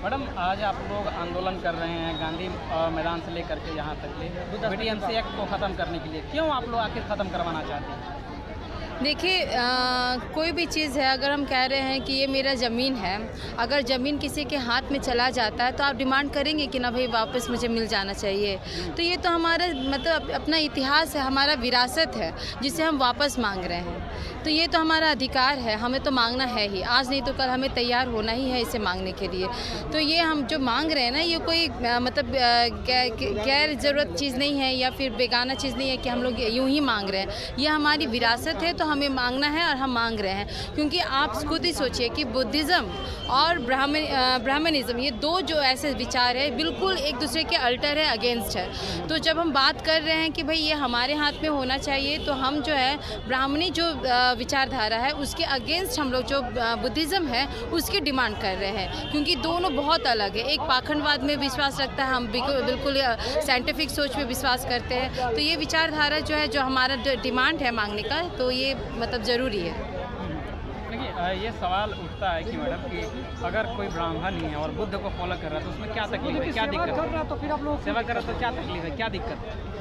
Madam, आज आप लोग आंदोलन कर रहे हैं गांधी मैदान से लेकर के यहाँ तक के बीडीएमसी एक्ट को ख़त्म करने के लिए। क्यों आप लोग आखिर ख़त्म करवाना चाहते हैं? देखिए, कोई भी चीज़ है, अगर हम कह रहे हैं कि ये मेरा ज़मीन है, अगर ज़मीन किसी के हाथ में चला जाता है तो आप डिमांड करेंगे कि ना भाई वापस मुझे मिल जाना चाहिए। तो ये तो हमारा मतलब अपना इतिहास है, हमारा विरासत है जिसे हम वापस मांग रहे हैं। तो ये तो हमारा अधिकार है, हमें तो मांगना है ही। आज नहीं तो कल हमें तैयार होना ही है इसे मांगने के लिए। तो ये हम जो मांग रहे हैं ना, ये कोई मतलब गैर ज़रूरत चीज़ नहीं है या फिर बेगाना चीज़ नहीं है कि हम लोग यूँ ही मांग रहे हैं। ये हमारी विरासत है, तो हमें मांगना है और हम मांग रहे हैं। क्योंकि आप खुद ही सोचिए कि बुद्धिज़्म और ब्राह्मणिज़्म, ये दो जो ऐसे विचार है बिल्कुल एक दूसरे के अल्टर है, अगेंस्ट है। तो जब हम बात कर रहे हैं कि भाई ये हमारे हाथ में होना चाहिए, तो हम जो है ब्राह्मणी जो विचारधारा है उसके अगेंस्ट हम लोग जो बुद्धिज़्म है उसकी डिमांड कर रहे हैं। क्योंकि दोनों बहुत अलग है। एक पाखंडवाद में विश्वास रखता है, हम बिल्कुल साइंटिफिक सोच में विश्वास करते हैं। तो ये विचारधारा जो है, जो हमारा डिमांड है मांगने का, तो ये मतलब ज़रूरी है। देखिए, ये सवाल उठता है कि मैडम कि अगर कोई ब्राह्मण ही है और बुद्ध को फॉलो कर रहा है तो उसमें क्या तकलीफ है, क्या दिक्कत है? तो फिर आप लोग सेवा कर रहे तो क्या तकलीफ है, क्या दिक्कत है?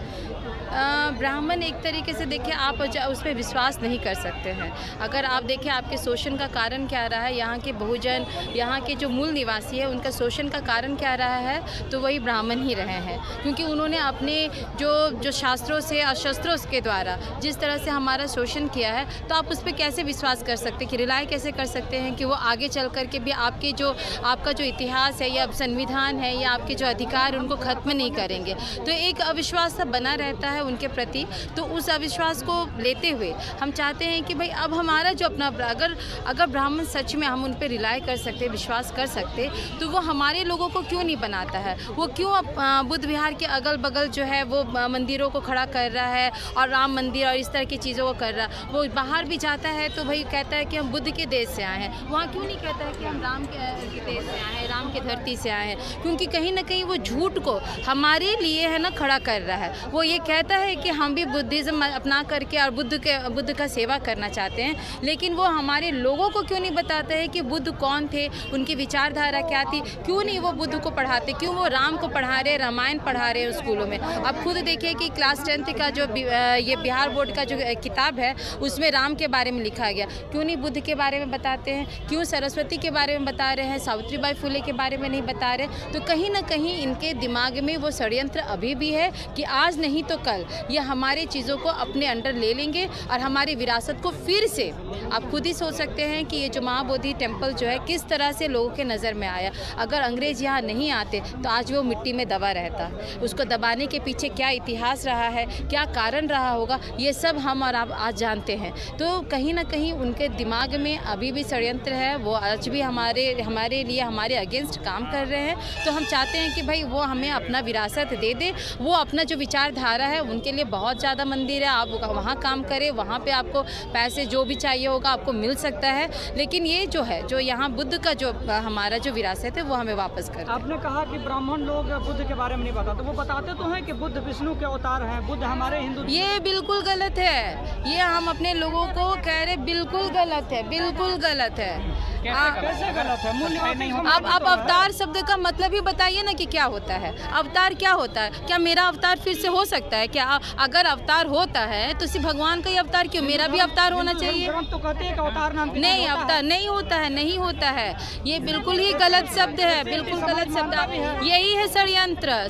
ब्राह्मण एक तरीके से देखिए, आप उस पर विश्वास नहीं कर सकते हैं। अगर आप देखें आपके शोषण का कारण क्या रहा है, यहाँ के बहुजन, यहाँ के जो मूल निवासी है, उनका शोषण का कारण क्या रहा है, तो वही ब्राह्मण ही रहे हैं। क्योंकि उन्होंने अपने जो शास्त्रों से और शस्त्रों के द्वारा जिस तरह से हमारा शोषण किया है, तो आप उस पर कैसे विश्वास कर सकते हैं, कि रिलाय कैसे कर सकते हैं कि वो आगे चल कर के भी आपका जो इतिहास है या संविधान है या आपके जो अधिकार उनको ख़त्म नहीं करेंगे। तो एक अविश्वास सा बना रहता है उनके प्रति। तो उस अविश्वास को लेते हुए हम चाहते हैं कि भाई अब हमारा जो अपना अगर ब्राह्मण सच में हम उन पर रिलाय कर सकते, विश्वास कर सकते, तो वो हमारे लोगों को क्यों नहीं बनाता है? वो क्यों बुद्ध विहार के अगल बगल जो है वो मंदिरों को खड़ा कर रहा है और राम मंदिर और इस तरह की चीज़ों को कर रहा है? वो बाहर भी जाता है तो भाई कहता है कि हम बुद्ध के देश से आए हैं। वहाँ क्यों नहीं कहता है कि हम राम के देश से आए हैं, राम की धरती से आए हैं? क्योंकि कहीं ना कहीं वो झूठ को हमारे लिए है ना खड़ा कर रहा है। वो ये कहता है कि हम भी बुद्धिज़्म अपना करके और बुद्ध का सेवा करना चाहते हैं, लेकिन वो हमारे लोगों को क्यों नहीं बताते हैं कि बुद्ध कौन थे, उनकी विचारधारा क्या थी? क्यों नहीं वो बुद्ध को पढ़ाते? क्यों वो राम को पढ़ा रहे, रामायण पढ़ा रहे हैं स्कूलों में? अब खुद देखिए कि क्लास 10th का जो ये बिहार बोर्ड का जो किताब है उसमें राम के बारे में लिखा गया। क्यों नहीं बुद्ध के बारे में बताते हैं? क्यों सरस्वती के बारे में बता रहे हैं, सावित्रीबाई फुले के बारे में नहीं बता रहे? तो कहीं ना कहीं इनके दिमाग में वो षड्यंत्र अभी भी है कि आज नहीं तो कल ये हमारे चीज़ों को अपने अंडर ले लेंगे और हमारी विरासत को फिर से, आप खुद ही सोच सकते हैं कि ये जो महाबोधि टेम्पल जो है किस तरह से लोगों के नज़र में आया। अगर अंग्रेज़ यहाँ नहीं आते तो आज वो मिट्टी में दबा रहता। उसको दबाने के पीछे क्या इतिहास रहा है, क्या कारण रहा होगा, ये सब हम और आप आज जानते हैं। तो कहीं ना कहीं उनके दिमाग में अभी भी षड्यंत्र है। वो आज भी हमारे लिए हमारे अगेंस्ट काम कर रहे हैं। तो हम चाहते हैं कि भाई वो हमें अपना विरासत दे दे। वो अपना जो विचारधारा है, उनके लिए बहुत ज़्यादा मंदिर है, आप वहाँ काम करें, वहाँ पे आपको पैसे जो भी चाहिए होगा आपको मिल सकता है। लेकिन ये जो है, जो यहाँ बुद्ध का जो हमारा जो विरासत है वो हमें वापस कर। आपने कहा कि ब्राह्मण लोग बुद्ध के बारे में नहीं बताते। वो बताते तो हैं कि बुद्ध विष्णु के अवतार हैं, बुद्ध हमारे हिंदू। ये बिल्कुल गलत है। ये हम अपने लोगों को कह रहे बिल्कुल गलत है, बिल्कुल गलत है। कैसे गलत है? मूल्य नहीं होगा। अब अवतार शब्द का मतलब ही बताइए ना कि क्या होता है? अवतार क्या होता है? क्या मेरा अवतार फिर से हो सकता है क्या? अगर अवतार होता है तो सिर्फ भगवान का ही अवतार क्यों, मेरा भी अवतार होना चाहिए? तो कहते हैं कि अवतार नाम नहीं, अवतार नहीं होता है, नहीं होता है। ये बिल्कुल ही गलत शब्द है, बिल्कुल गलत शब्द। यही है षड्यंत्र।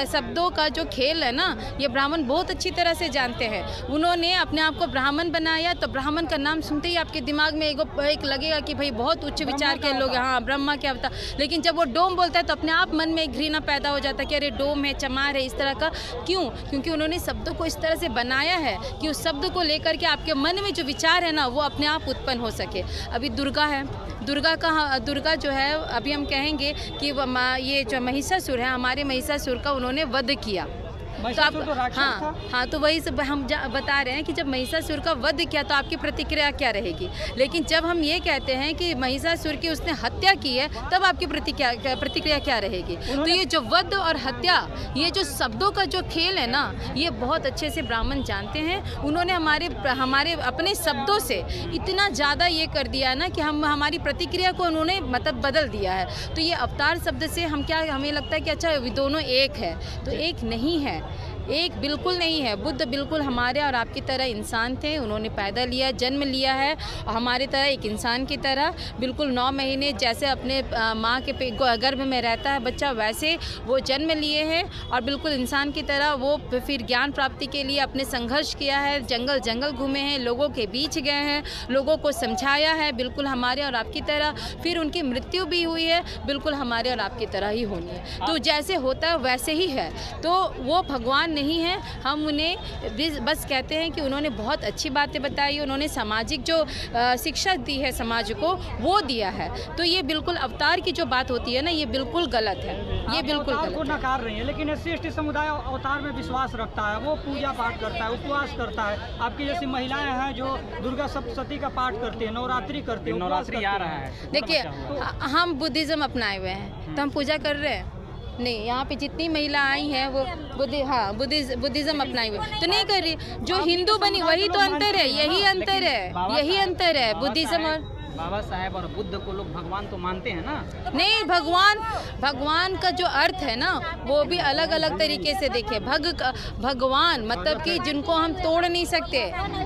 शब्दों का जो खेल है ना, ये ब्राह्मण बहुत अच्छी तरह से जानते हैं। उन्होंने अपने आप को ब्राह्मण बनाया, तो ब्राह्मण का नाम सुनते ही आपके दिमाग में एक लगेगा कि भाई बहुत उच्च विचार के लोग, हाँ ब्रह्मा के अवतार। लेकिन जब वो डोम बोलता है तो अपने आप मन में एक घृणा पैदा हो जाता है कि अरे डोम है, चमार है, इस तरह का। क्यों? क्योंकि उन्होंने शब्दों को इस तरह से बनाया है कि उस शब्द को लेकर के आपके मन में जो विचार है ना वो अपने आप उत्पन्न हो सके। अभी दुर्गा है, दुर्गा जो है, अभी हम कहेंगे कि ये जो महिषासुर है, हमारे महिषासुर का उन्होंने वध किया। महिषासुर तो राक्षस था। हाँ, तो वही सब हम बता रहे हैं कि जब महिषासुर का वध किया तो आपकी प्रतिक्रिया क्या रहेगी। लेकिन जब हम ये कहते हैं कि महिषासुर की उसने हत्या की है, तब आपकी प्रतिक्रिया क्या रहेगी। तो ये जो वध और हत्या, ये जो शब्दों का जो खेल है ना, ये बहुत अच्छे से ब्राह्मण जानते हैं। उन्होंने हमारे अपने शब्दों से इतना ज़्यादा ये कर दिया ना कि हमारी प्रतिक्रिया को उन्होंने मतलब बदल दिया है। तो ये अवतार शब्द से हमें लगता है कि अच्छा दोनों एक है, तो एक नहीं है, एक बिल्कुल नहीं है। बुद्ध बिल्कुल हमारे और आपकी तरह इंसान थे। उन्होंने पैदा लिया, जन्म लिया है हमारी तरह, एक इंसान की तरह। बिल्कुल 9 महीने जैसे अपने माँ के गर्भ में रहता है बच्चा, वैसे वो जन्म लिए हैं और बिल्कुल इंसान की तरह वो फिर ज्ञान प्राप्ति के लिए अपने संघर्ष किया है, जंगल जंगल घूमे हैं, लोगों के बीच गए हैं, लोगों को समझाया है, बिल्कुल हमारे और आपकी तरह। फिर उनकी मृत्यु भी हुई है, बिल्कुल हमारे और आपकी तरह ही होनी है। तो जैसे होता है वैसे ही है। तो वो भगवान नहीं है, हम उन्हें बस कहते हैं कि उन्होंने बहुत अच्छी बातें बताई, उन्होंने सामाजिक जो शिक्षा दी है समाज को, वो दिया है। तो ये बिल्कुल अवतार की जो बात होती है ना, ये बिल्कुल गलत है, ये बिल्कुल गलत है। नकार रही है, लेकिन SC/ST समुदाय अवतार में विश्वास रखता है, वो पूजा पाठ करता है, उपवास करता है। आपकी जैसी महिलाएं हैं जो दुर्गा सप्तशती का पाठ करती है, नवरात्रि करती है, नवरात्रि आ रहा है। देखिए, हम बुद्धिज्म अपनाए हुए हैं तो हम पूजा कर रहे हैं नहीं। यहाँ पे जितनी महिला आई हैं वो बुद्धिज्म अपनाए हुए तो नहीं कर रही। जो हिंदू बनी वही तो अंतर है, यही अंतर है, यही अंतर है बुद्धिज्म और बाबा साहेब और बुद्ध को लोग भगवान तो मानते हैं ना। नहीं, भगवान का जो अर्थ है ना, वो भी अलग अलग तरीके से देखे। भगवान मतलब कि जिनको हम तोड़ नहीं सकते,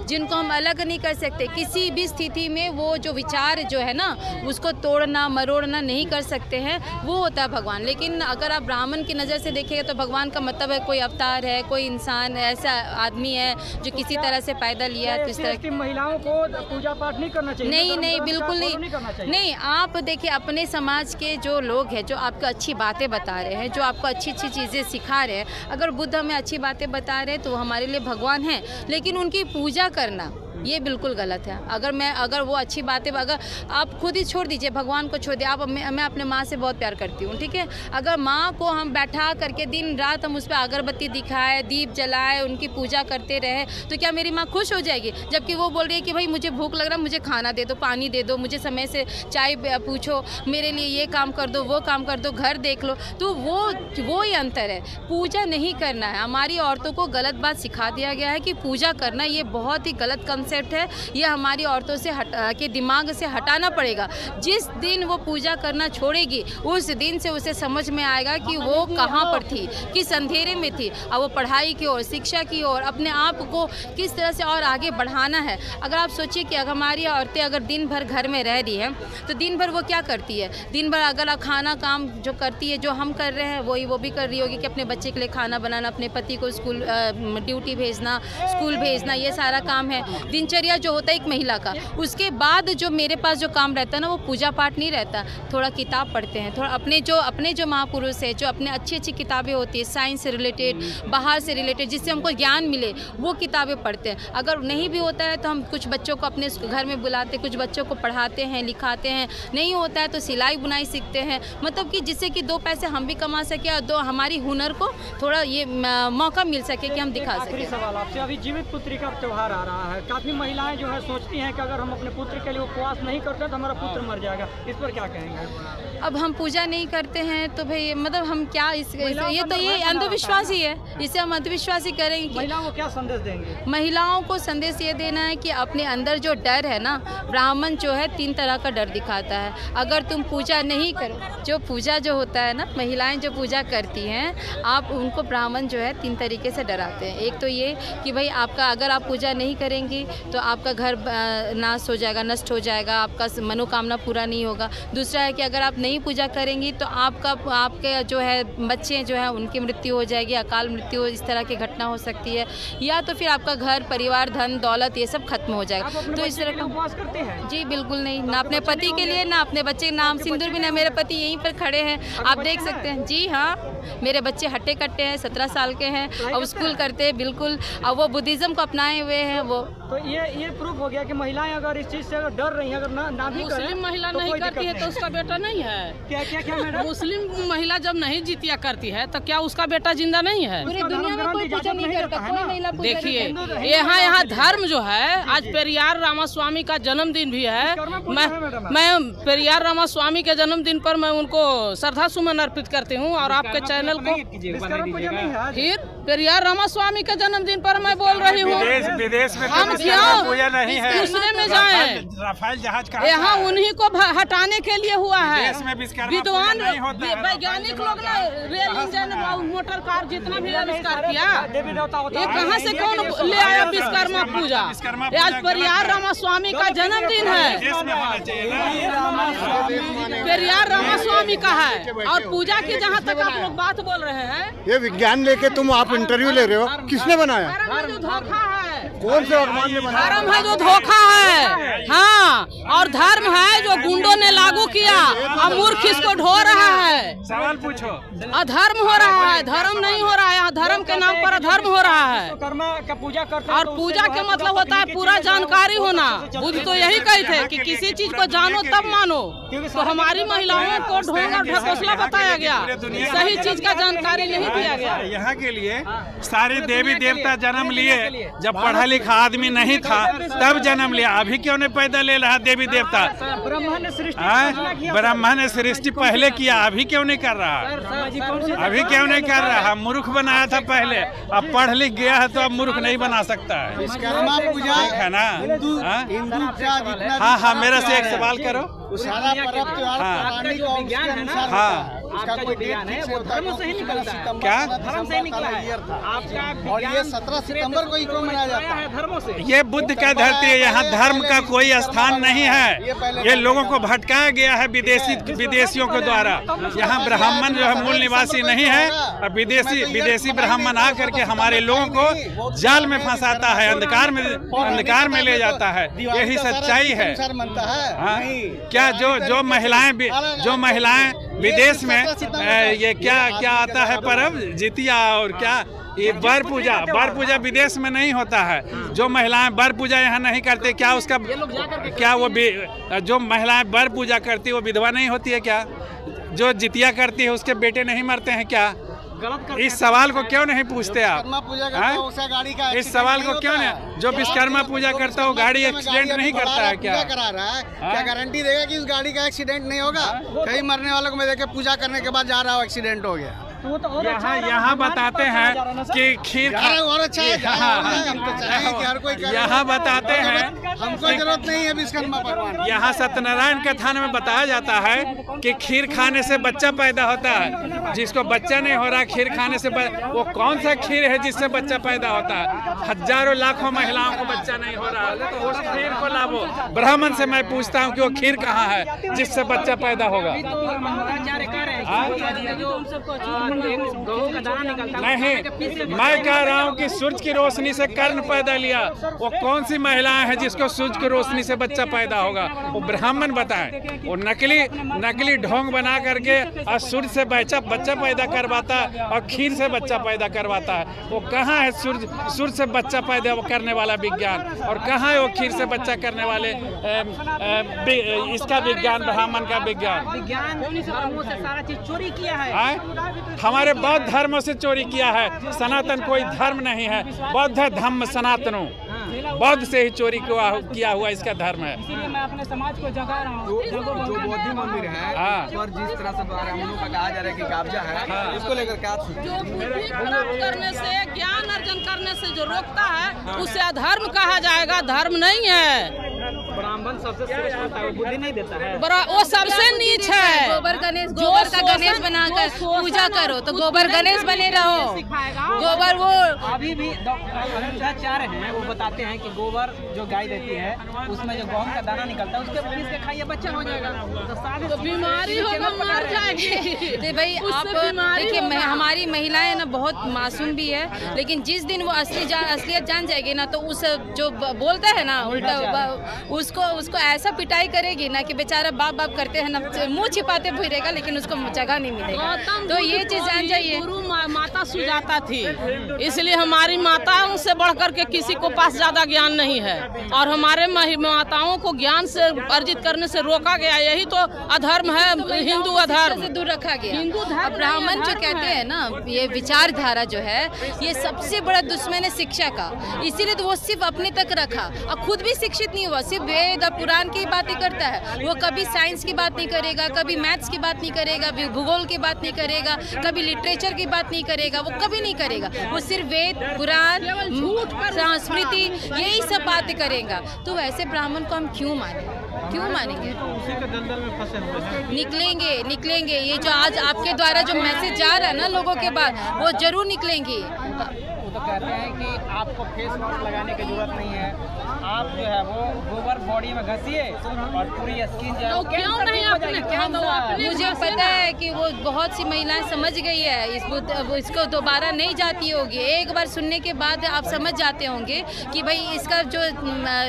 जिनको हम अलग नहीं कर सकते, किसी भी स्थिति में वो जो विचार जो है ना, उसको तोड़ना मरोड़ना नहीं कर सकते हैं, वो होता है भगवान। लेकिन अगर आप ब्राह्मण की नज़र से देखेंगे तो भगवान का मतलब है कोई अवतार है, कोई इंसान ऐसा आदमी है जो किसी तरह से पैदा लिया है। तो इस तरह की महिलाओं को पूजा पाठ नहीं करना चाहिए। नहीं, बिल्कुल नहीं। आप देखिए, अपने समाज के जो लोग हैं जो आपको अच्छी बातें बता रहे हैं, जो आपको अच्छी अच्छी चीज़ें सिखा रहे हैं, अगर बुद्ध हमें अच्छी बातें बता रहे हैं तो वो हमारे लिए भगवान हैं। लेकिन उनकी पूजा करना ये बिल्कुल गलत है। अगर वो अच्छी बातें, अगर आप खुद ही छोड़ दीजिए, भगवान को छोड़ दिए। मैं अपने माँ से बहुत प्यार करती हूँ, ठीक है। अगर माँ को हम बैठा करके दिन रात हम उस पर अगरबत्ती दिखाए, दीप जलाए, उनकी पूजा करते रहे, तो क्या मेरी माँ खुश हो जाएगी? जबकि वो बोल रही है कि भाई मुझे भूख लग रहा, मुझे खाना दे दो, पानी दे दो, मुझे समय से चाय पूछो, मेरे लिए ये काम कर दो, वो काम कर दो, घर देख लो। तो वो ही अंतर है। पूजा नहीं करना है। हमारी औरतों को गलत बात सिखा दिया गया है कि पूजा करना ये बहुत ही गलत कंसेप्ट है। ये हमारी औरतों से के दिमाग से हटाना पड़ेगा। जिस दिन वो पूजा करना छोड़ेगी, उस दिन से उसे समझ में आएगा कि वो कहाँ पर थी, किस अंधेरे में थी। और वो पढ़ाई की ओर, शिक्षा की ओर, अपने आप को किस तरह से और आगे बढ़ाना है। अगर आप सोचिए कि अगर हमारी औरतें अगर दिन भर घर में रह रही है तो दिन भर वो क्या करती है? दिन भर अगर आप खाना काम जो करती है, जो हम कर रहे हैं वो भी कर रही होगी कि अपने बच्चे के लिए खाना बनाना, अपने पति को स्कूल ड्यूटी भेजना, स्कूल भेजना, ये सारा काम है दिनचर्या जो होता है एक महिला का। उसके बाद जो मेरे पास जो काम रहता है ना, वो पूजा पाठ नहीं रहता। थोड़ा किताब पढ़ते हैं, थोड़ा अपने जो महापुरुष है, जो अपने अच्छी किताबें होती है साइंस से रिलेटेड, बाहर से रिलेटेड, जिससे हमको ज्ञान मिले, वो किताबें पढ़ते हैं। अगर नहीं भी होता है तो हम कुछ बच्चों को अपने घर में बुलाते, कुछ बच्चों को पढ़ाते हैं, लिखाते हैं। नहीं होता है तो सिलाई बुनाई सीखते हैं, मतलब कि जिससे कि 2 पैसे हम भी कमा सके और हमारी हुनर को थोड़ा ये मौका मिल सके कि हम दिखा सकें। आखिरी सवाल आपसे, अभी जीवित पुत्री का त्यौहार आ रहा है, काफ़ी महिलाएं जो है सोचती हैं कि अगर हम अपने पुत्र के लिए उपवास नहीं करते तो हमारा पुत्र मर जाएगा, इस पर क्या कहेंगे? अब हम पूजा नहीं करते हैं तो भाई मतलब हम क्या ये अंधविश्वास ही है, इसे हम अंधविश्वास ही करेंगे। महिलाओं को क्या संदेश देंगे? महिलाओं को संदेश ये देना है कि अपने अंदर जो डर है ना, ब्राह्मण जो है 3 तरह का डर दिखाता है। अगर तुम पूजा नहीं करो, जो पूजा जो होता है ना, महिलाएं जो पूजा करती हैं, आप उनको ब्राह्मण जो है 3 तरीके से डराते हैं। एक तो ये कि भाई आपका अगर आप पूजा नहीं करेंगी तो आपका घर नाश हो जाएगा, नष्ट हो जाएगा, आपका मनोकामना पूरा नहीं होगा। दूसरा है कि अगर आप नहीं पूजा करेंगी तो आपके जो है बच्चे जो है उनकी मृत्यु हो जाएगी, अकाल मृत्यु, इस तरह की घटना हो सकती है। या तो फिर आपका घर परिवार धन दौलत ये सब खत्म हो जाएगा। तो इस तरह का उपवास करते हैं? जी बिल्कुल नहीं, ना अपने पति के लिए, ना अपने बच्चे के नाम सिंदूर भी, ना मेरे पति यहीं पर खड़े हैं, आप देख सकते हैं। जी हाँ, मेरे बच्चे हट्टे कट्टे हैं, 17 साल के हैं और स्कूल करते हैं बिल्कुल, और वो बुद्धिज्म को अपनाए हुए हैं। वो तो ये प्रूफ हो गया कि महिलाएं अगर इस चीज से अगर डर रही हैं, अगर ना भी करें, मुस्लिम महिला तो नहीं करती है तो उसका बेटा नहीं है। क्या मैडम? मुस्लिम महिला जब नहीं जितिया करती है तो क्या उसका बेटा जिंदा नहीं है? पूरी दुनिया में कोई पूजा नहीं करता, कोई महिला पूजा देखिए नहीं करती। यहाँ धर्म जो है, आज पेरियार रामास्वामी का जन्मदिन भी है। मैं पेरियार रामास्वामी के जन्मदिन पर मैं उनको श्रद्धा सुमन अर्पित करती हूँ और आपके चैनल को। फिर पेरियार रामास्वामी के जन्मदिन पर मैं बोल रही हूँ, विदेश में हम क्यों नहीं है, दूसरे में जाएं? राफेल जहाज का यहाँ उन्हीं को हटाने के लिए हुआ है। देश में विश्वकर्मा विद्वान पूजा नहीं होता है। वैज्ञानिक लोग ने रेल इंजन मोटर कार जितना भी आविष्कार किया, ये कहाँ से कौन ले आया विश्वकर्मा पूजा? आज पेरियार रामास्वामी का जन्मदिन है, देश में होना चाहिए ना। पेरियार रामास्वामी का है। और पूजा की जहाँ तक आप लोग बात बोल रहे हैं, ये विज्ञान लेके तुम आप इंटरव्यू ले रहे हो, किसने बनाया? धर्म में जो धोखा है, कौन से भगवान ने बनाया? धर्म है जो धोखा है, हाँ, और धर्म है जो गुंडों ने लागू किया और मूर्ख इसको ढो रहा है। सवाल पूछो। अधर्म हो रहा है, धर्म नहीं हो रहा है, धर्म के नाम पर अधर्म हो रहा है। और पूजा के मतलब होता है पूरा जानकारी होना। बुद्ध तो यही कहे थे कि किसी चीज को जानो तब मानो। तो हमारी महिलाओं को ढोंग और ढकोसला बताया गया, सही चीज का जानकारी नहीं दिया गया। यहाँ के लिए सारे देवी देवता जन्म लिए, जब पढ़ा लिखा आदमी नहीं था तब जन्म लिया। अभी क्यों नहीं पैदा ले रहा देवी देवता? ब्रह्मा ने सृष्टि पहले किया, अभी क्यों नहीं कर रहा? अभी क्यों नहीं कर रहा? मूर्ख बनाया था पहले, अब पढ़ लिख गया है तो अब मूर्ख नहीं बना सकता है। विश्वकर्मा पूजा है ना? हिंदू हाँ हाँ, मेरे से एक सवाल करो। सारा पर्व त्योहार पौराणिक और उसके अनुसार होता है। उसका कोई ज्ञान है, वो धर्म से ही निकलता है। क्या? धर्म से ही निकला है आपका। और ये 17 सितंबर को ही क्यों मनाया जाता है? धर्मों से। ये बुद्ध का धरती है, यहाँ धर्म का कोई स्थान नहीं है। ये लोगों को भटकाया गया है विदेशियों के द्वारा। यहाँ ब्राह्मण जो है मूल निवासी नहीं है, और विदेशी ब्राह्मण आकर के हमारे लोगों को जाल में फंसाता है, अंधकार में ले जाता है। यही सच्चाई है। हाँ, क्या जो महिलाएं विदेश में ये क्या आता है पर्व जितिया, और क्या ये बर पूजा विदेश में नहीं होता है। जो महिलाएं बर पूजा यहाँ नहीं करते, क्या उसका क्या वो जो महिलाएं बर पूजा करती है वो विधवा नहीं होती है क्या? जो जितिया करती है उसके बेटे नहीं मरते हैं क्या? इस सवाल को क्यों नहीं पूछते आप? इस सवाल को क्यों नहीं? जो विश्वकर्मा पूजा करता है वो गाड़ी एक्सीडेंट नहीं करता है क्या? करा रहा है, क्या गारंटी देगा कि उस गाड़ी का एक्सीडेंट नहीं होगा? कई मरने वालों को मैं देखे पूजा करने के बाद जा रहा हूँ एक्सीडेंट हो गया। यहाँ बताते हैं कि खीर और अच्छा है, हर कोई यहाँ बताते हैं, हमको जरूरत नहीं है विश्वकर्मा भगवान। यहाँ सत्यनारायण कथान में बताया जाता है कि खीर खाने से बच्चा पैदा होता है। जिसको बच्चा नहीं हो रहा खीर खाने से, वो कौन सा खीर है जिससे बच्चा पैदा होता है? हजारों लाखों महिलाओं को बच्चा नहीं हो रहा, तो उस खीर को लाभो। ब्राह्मण से मैं पूछता हूँ कि वो खीर कहाँ है जिससे बच्चा पैदा होगा? नहीं, मैं कह रहा हूँ कि सूरज की रोशनी से कर्ण पैदा लिया। वो कौन सी महिलाएं हैं जिसको सूरज की रोशनी से बच्चा पैदा होगा? वो ब्राह्मण बताएं। वो नकली ढोंग बना करके और सूरज से बच्चा पैदा करवाता और खीर से बच्चा पैदा करवाता है। वो कहाँ है सूरज से बच्चा पैदा करने वाला विज्ञान, और कहाँ है वो खीर से बच्चा करने वाले इसका विज्ञान, ब्राह्मण का विज्ञान? से सारा चीज चोरी किया है। हमारे बौद्ध धर्मों से चोरी किया है। सनातन कोई धर्म नहीं है, बौद्ध धर्म सनातनों, बौद्ध से ही चोरी किया हुआ इसका धर्म है। इसीलिए मैं अपने समाज को जगा रहा हूँ। जो बौद्ध मंदिर है पर जिस तरह से ब्राह्मणों का कहा जा रहा है कि कब्जा है, इसको लेकर क्या? जो बुद्धि प्राप्त करने से, ज्ञान अर्जन करने से जो रोकता है उसे अधर्म कहा जाएगा, धर्म नहीं है। ब्राह्मण सबसे श्रेष्ठ होता है, बुद्धि नहीं देता है। वो सबसे नीच है। गोबर का गणेश बनाकर पूजा करो तो गोबर गणेश बने रहो। गोबर वो अभी भी आचार्य हैं, वो बताते हैं कि गोबर जो गाय देती है उसमें जो गेहूं का दाना निकलता है उसके पीस के खाइए, बच्चा हो जाएगा। तो बीमारी होगा, मर जाएगी। तो भाई आप देखिए, हमारी महिलाएं ना बहुत मासूम भी है, लेकिन जिस दिन वो असलियत जान जाएगी ना, तो उस जो बोलता है ना उल्टा, उसको ऐसा पिटाई करेगी ना कि बेचारा बाप बाप करते हैं ना, मुंह छिपाते फिरेगा लेकिन उसको जगह नहीं मिलेगा। तो ये चीज़ जान जाइए। गुरु माता सुजाता थी, इसलिए हमारी माताओं से बढ़कर के किसी को पास ज़्यादा ज्ञान नहीं है और हमारे माताओं को ज्ञान से अर्जित करने से रोका गया। यही तो अधर्म है, हिंदू अधर्म से दूर रखा गया। हिंदू ब्राह्मण जो कहते हैं ना, ये विचारधारा जो है ये सबसे बड़ा दुश्मन है शिक्षा का, इसीलिए तो वो सिर्फ अपने तक रखा और खुद भी शिक्षित नहीं हुआ, सिर्फ वेद और पुराण की बातें करता है। वो कभी साइंस की बात नहीं करेगा, कभी मैथ्स की बात नहीं करेगा, भूगोल की बात नहीं करेगा, कभी लिटरेचर की बात नहीं करेगा, वो कभी नहीं करेगा। वो सिर्फ वेद पुराण संस्कृति यही सब बातें करेगा। तो वैसे ब्राह्मण को हम क्यों मानेंगे? उसी के दलदल में फंसे हुए हैं। निकलेंगे। ये जो आज आपके द्वारा जो मैसेज जा रहा है ना लोगों के पास, वो जरूर निकलेंगे। वो तो कहते हैं कि आपको फेस मास्क लगाने की जरूरत नहीं है, आप जो है वो गोबर बॉडी में घसीए और पूरी स्किन जो है तो क्यों नहीं आपने मुझे पता है कि वो बहुत सी महिलाएं समझ गई है इसको दोबारा नहीं जाती होगी। एक बार सुनने के बाद आप समझ जाते होंगे कि भाई इसका जो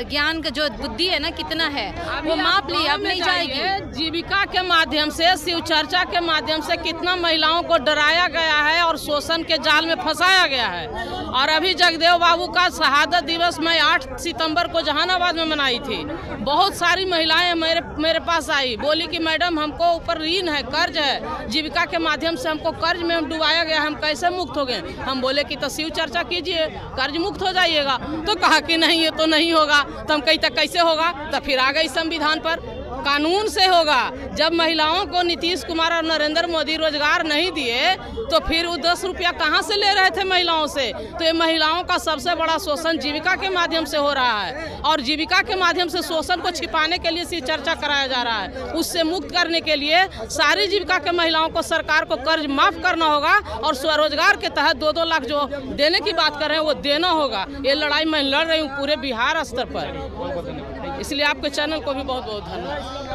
ज्ञान का जो बुद्धि है ना कितना है, वो माप ली, अब नहीं जाएगी। जीविका के माध्यम से, शिव चर्चा के माध्यम से कितना महिलाओं को डराया गया है और शोषण के जाल में फंसाया गया है। और अभी जगदेव बाबू का शहादत दिवस मैं 8 सितंबर को जहानाबाद में मनाई थी। बहुत सारी महिलाएं मेरे पास आई, बोली कि मैडम हमको ऊपर ऋण है, कर्ज है, जीविका के माध्यम से हमको कर्ज में डुबाया गया, हम कैसे मुक्त हो गए। हम बोले कि तो शिव चर्चा कीजिए, कर्ज मुक्त हो जाइएगा। तो कहा कि नहीं ये तो नहीं होगा। तो हम कही तक कैसे होगा? तो फिर आ गई संविधान पर, कानून से होगा। जब महिलाओं को नीतीश कुमार और नरेंद्र मोदी रोजगार नहीं दिए तो फिर वो 10 रुपया कहाँ से ले रहे थे महिलाओं से? तो ये महिलाओं का सबसे बड़ा शोषण जीविका के माध्यम से हो रहा है और जीविका के माध्यम से शोषण को छिपाने के लिए शिव चर्चा कराया जा रहा है। उससे मुक्त करने के लिए सारी जीविका के महिलाओं को सरकार को कर्ज माफ करना होगा और स्वरोजगार के तहत 2-2 लाख जो देने की बात कर रहे हैं वो देना होगा। ये लड़ाई मैं लड़ रही हूँ पूरे बिहार स्तर पर, इसलिए आपके चैनल को भी बहुत बहुत धन्यवाद।